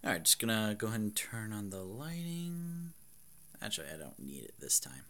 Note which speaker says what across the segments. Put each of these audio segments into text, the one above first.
Speaker 1: Alright, just gonna go ahead and turn on the lighting. Actually, I don't need it this time.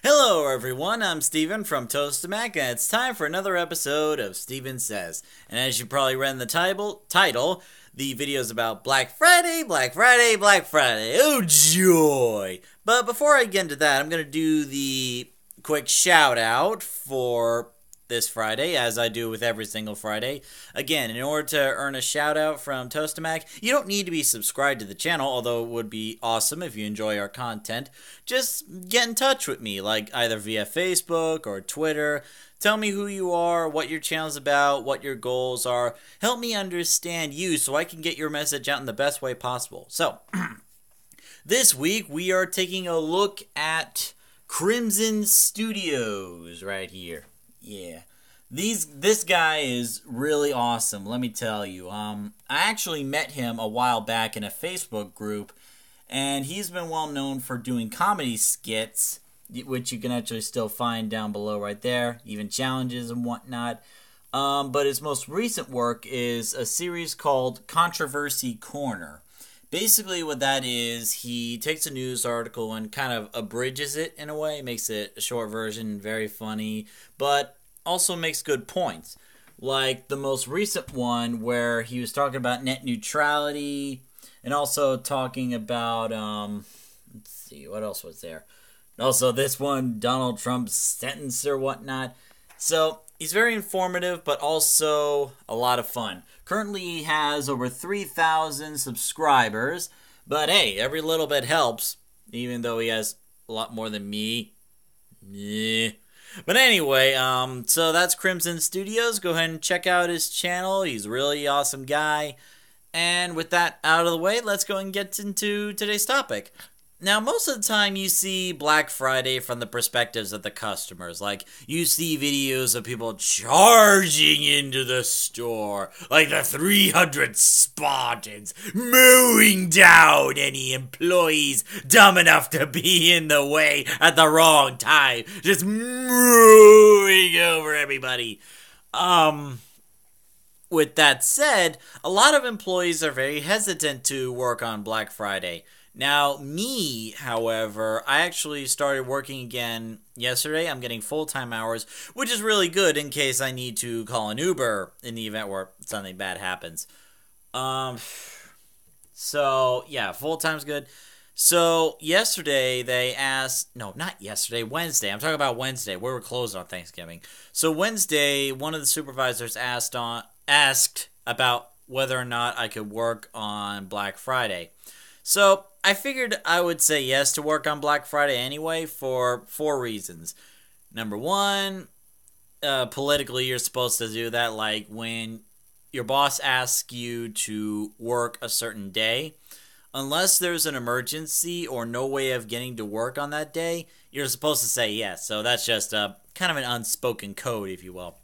Speaker 1: Hello everyone, I'm Steven from Tostemac, and it's time for another episode of Steven Says. And as you probably read in the title, the video is about Black Friday, Black Friday, Black Friday. Oh joy! But before I get into that, I'm gonna do the quick shout out for this Friday, as I do with every single Friday. Again, in order to earn a shout out from Tostemac, you don't need to be subscribed to the channel, although it would be awesome if you enjoy our content. Just get in touch with me, like either via Facebook or Twitter. Tell me who you are, what your channel's about, what your goals are. Help me understand you so I can get your message out in the best way possible. So, this week we are taking a look at Crimson Studios right here. Yeah. This guy is really awesome, let me tell you. I actually met him a while back in a Facebook group, and he's been well known for doing comedy skits, which you can actually still find down below right there, even challenges and whatnot. But his most recent work is a series called Controversy Corner. Basically what that is, he takes a news article and kind of abridges it in a way, makes it a short version, very funny, but also makes good points. Like the most recent one where he was talking about net neutrality and also talking about, let's see, what else was there? Also this one, Donald Trump's sentence or whatnot. So he's very informative, but also a lot of fun. Currently, he has over 3,000 subscribers, but hey, every little bit helps, even though he has a lot more than me. Yeah. But anyway, so that's Crimson Studios. Go ahead and check out his channel. He's a really awesome guy. And with that out of the way, let's go and get into today's topic. Now, most of the time you see Black Friday from the perspectives of the customers. Like, you see videos of people charging into the store, like the 300 Spartans, mowing down any employees dumb enough to be in the way at the wrong time. Just mowing over everybody. With that said, a lot of employees are very hesitant to work on Black Friday. Now, me, however, I actually started working again yesterday. I'm getting full-time hours, which is really good in case I need to call an Uber in the event where something bad happens. So, yeah, full-time's good. So, yesterday they asked, no, not yesterday, Wednesday. I'm talking about Wednesday. We were closed on Thanksgiving. So, Wednesday, one of the supervisors asked about whether or not I could work on Black Friday. So, I figured I would say yes to work on Black Friday anyway for 4 reasons. Number one, politically you're supposed to do that, like when your boss asks you to work a certain day. Unless there's an emergency or no way of getting to work on that day, you're supposed to say yes. So that's just kind of an unspoken code, if you will.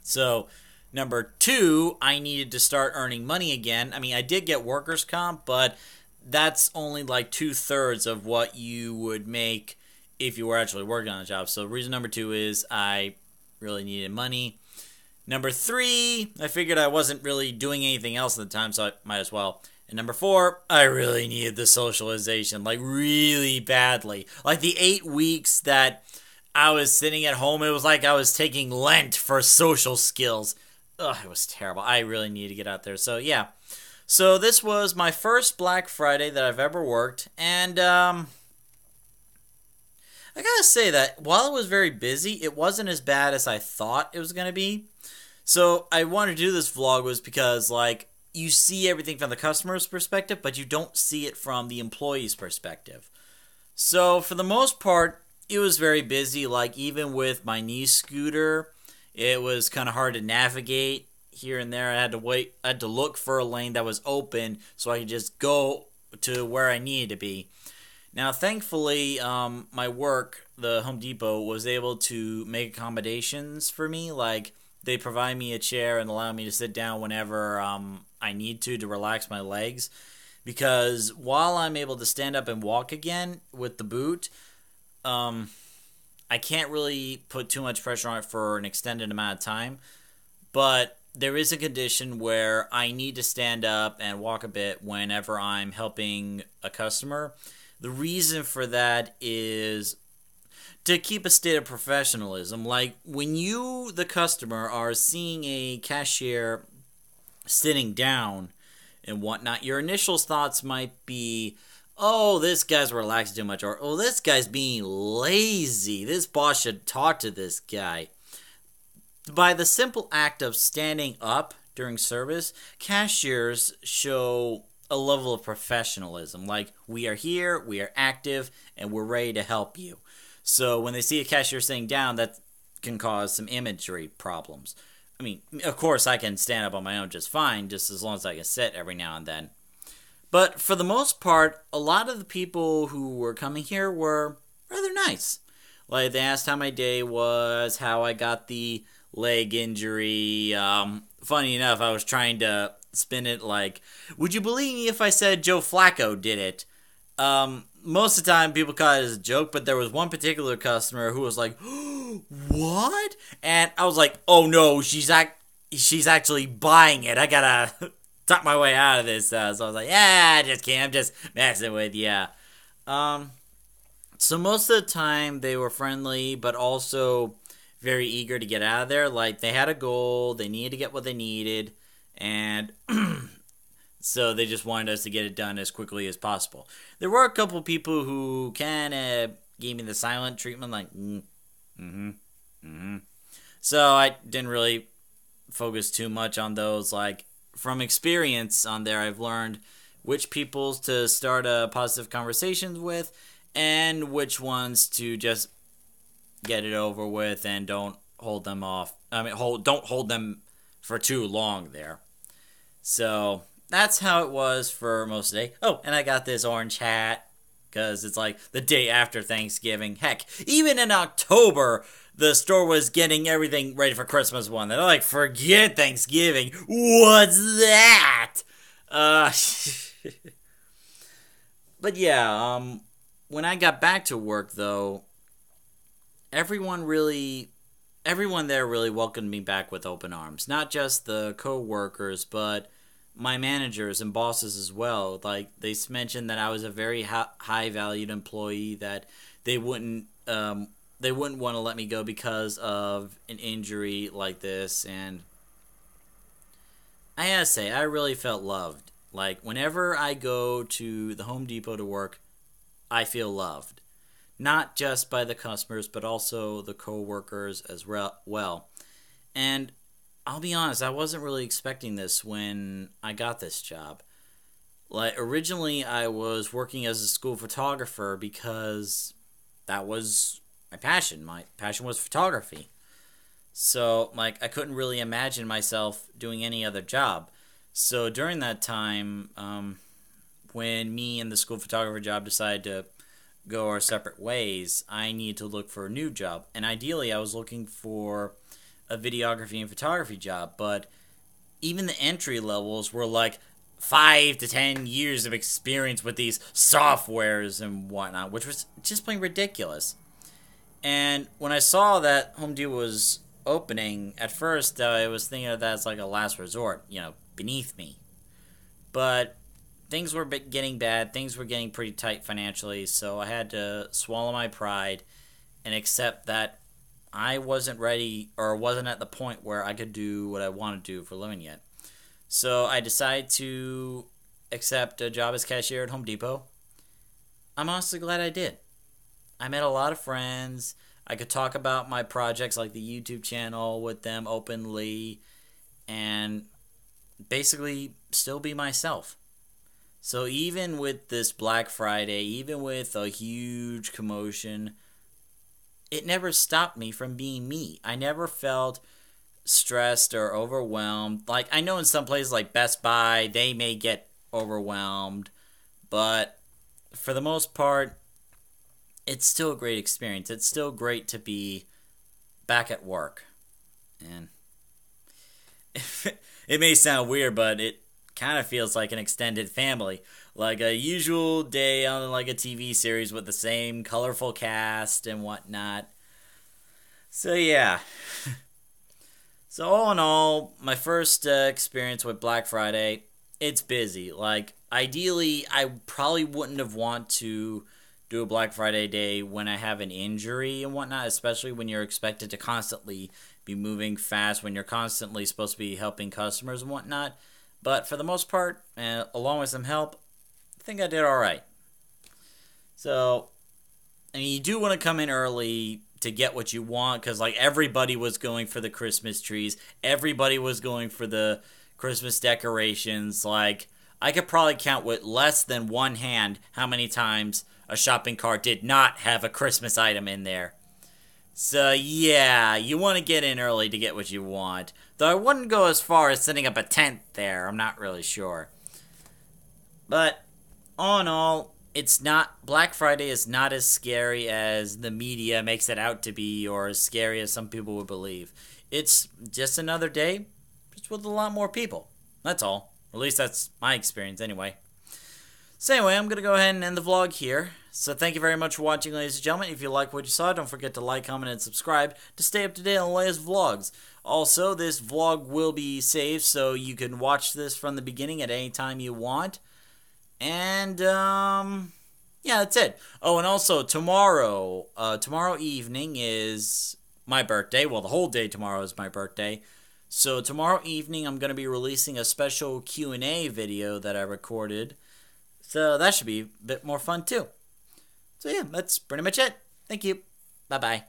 Speaker 1: So, number two, I needed to start earning money again. I mean, I did get workers' comp, but that's only like 2/3 of what you would make if you were actually working on a job. So reason number two is I really needed money. Number three, I figured I wasn't really doing anything else at the time, so I might as well. And number four, I really needed the socialization, like really badly. Like the 8 weeks that I was sitting at home, it was like I was taking Lent for social skills. Ugh, it was terrible. I really needed to get out there. So yeah. So this was my first Black Friday that I've ever worked, and I gotta say that while it was very busy, it wasn't as bad as I thought it was gonna be. So I wanted to do this vlog was because, like, you see everything from the customer's perspective, but you don't see it from the employee's perspective. So for the most part, it was very busy. Like, even with my knee scooter, it was kind of hard to navigate. Here and there, I had to look for a lane that was open so I could just go to where I needed to be. Now, thankfully, my work, the Home Depot, was able to make accommodations for me. Like, they provide me a chair and allow me to sit down whenever I need to relax my legs. Because while I'm able to stand up and walk again with the boot, I can't really put too much pressure on it for an extended amount of time. But there is a condition where I need to stand up and walk a bit whenever I'm helping a customer. The reason for that is to keep a state of professionalism. Like when you, the customer, are seeing a cashier sitting down and whatnot, your initial thoughts might be, oh, this guy's relaxing too much, or oh, this guy's being lazy. This boss should talk to this guy. By the simple act of standing up during service, cashiers show a level of professionalism. Like, we are here, we are active, and we're ready to help you. So when they see a cashier sitting down, that can cause some imagery problems. I mean, of course, I can stand up on my own just fine, just as long as I can sit every now and then. But for the most part, a lot of the people who were coming here were rather nice. Like, they asked how my day was, how I got the leg injury. Funny enough, I was trying to spin it like, would you believe me if I said Joe Flacco did it? Most of the time, people caught it as a joke, but there was one particular customer who was like, what? And I was like, oh no, she's actually buying it. I gotta talk my way out of this. So I was like, yeah, just kidding. I'm just messing with you. So most of the time, they were friendly, but also very eager to get out of there. Like, they had a goal, they needed to get what they needed, and so they just wanted us to get it done as quickly as possible. There were a couple people who kind of gave me the silent treatment, like, So I didn't really focus too much on those. Like, from experience on there, I've learned which people to start a positive conversations with and which ones to just get it over with and don't hold them off. Don't hold them for too long there. So that's how it was for most of the day. Oh, and I got this orange hat because it's like the day after Thanksgiving. Heck, even in October, the store was getting everything ready for Christmas one. They're like, forget Thanksgiving. What's that? But yeah, when I got back to work though, everyone there really welcomed me back with open arms. Not just the co-workers, but my managers and bosses as well. Like, they mentioned that I was a very high valued employee, that they wouldn't want to let me go because of an injury like this. And I gotta say, I really felt loved. Like, whenever I go to the Home Depot to work, I feel loved. Not just by the customers, but also the co-workers as well. And I'll be honest, I wasn't really expecting this when I got this job. Like, originally I was working as a school photographer because that was my passion. My passion was photography. So, like, I couldn't really imagine myself doing any other job. So during that time, when me and the school photographer job decided to go our separate ways, I need to look for a new job. And ideally, I was looking for a videography and photography job, but even the entry levels were like 5 to 10 years of experience with these softwares and whatnot, which was just plain ridiculous. And when I saw that Home Depot was opening, at first I was thinking of that as like a last resort, beneath me. But things were getting bad. Things were getting pretty tight financially, so I had to swallow my pride and accept that I wasn't ready or wasn't at the point where I could do what I want to do for a living yet. So I decided to accept a job as cashier at Home Depot. I'm honestly glad I did. I met a lot of friends. I could talk about my projects like the YouTube channel with them openly and basically still be myself. So even with this Black Friday, even with a huge commotion, it never stopped me from being me. I never felt stressed or overwhelmed. Like, I know in some places like Best Buy, they may get overwhelmed, but for the most part, it's still a great experience. It's still great to be back at work. And it may sound weird, but it kind of feels like an extended family. Like a usual day on like a TV series with the same colorful cast and whatnot. So yeah. So all in all, my first experience with Black Friday, it's busy. Like ideally, I probably wouldn't have want to do a Black Friday day when I have an injury and whatnot, especially when you're expected to constantly be moving fast, when you're constantly supposed to be helping customers and whatnot. But for the most part, along with some help, I think I did all right. So I mean, you do want to come in early to get what you want because, like, everybody was going for the Christmas trees. Everybody was going for the Christmas decorations. Like, I could probably count with less than one hand how many times a shopping cart did not have a Christmas item in there. So, yeah, you want to get in early to get what you want. Though I wouldn't go as far as setting up a tent there. I'm not really sure. But all in all, it's not Black Friday is not as scary as the media makes it out to be or as scary as some people would believe. It's just another day, just with a lot more people. That's all. Or at least that's my experience anyway. So anyway, I'm going to go ahead and end the vlog here. So thank you very much for watching, ladies and gentlemen. If you like what you saw, don't forget to like, comment, and subscribe to stay up to date on the latest vlogs. Also, this vlog will be saved so you can watch this from the beginning at any time you want. And, yeah, that's it. Oh, and also tomorrow evening is my birthday. Well, the whole day tomorrow is my birthday. So tomorrow evening I'm going to be releasing a special Q&A video that I recorded. So that should be a bit more fun too. So yeah, that's pretty much it. Thank you. Bye-bye.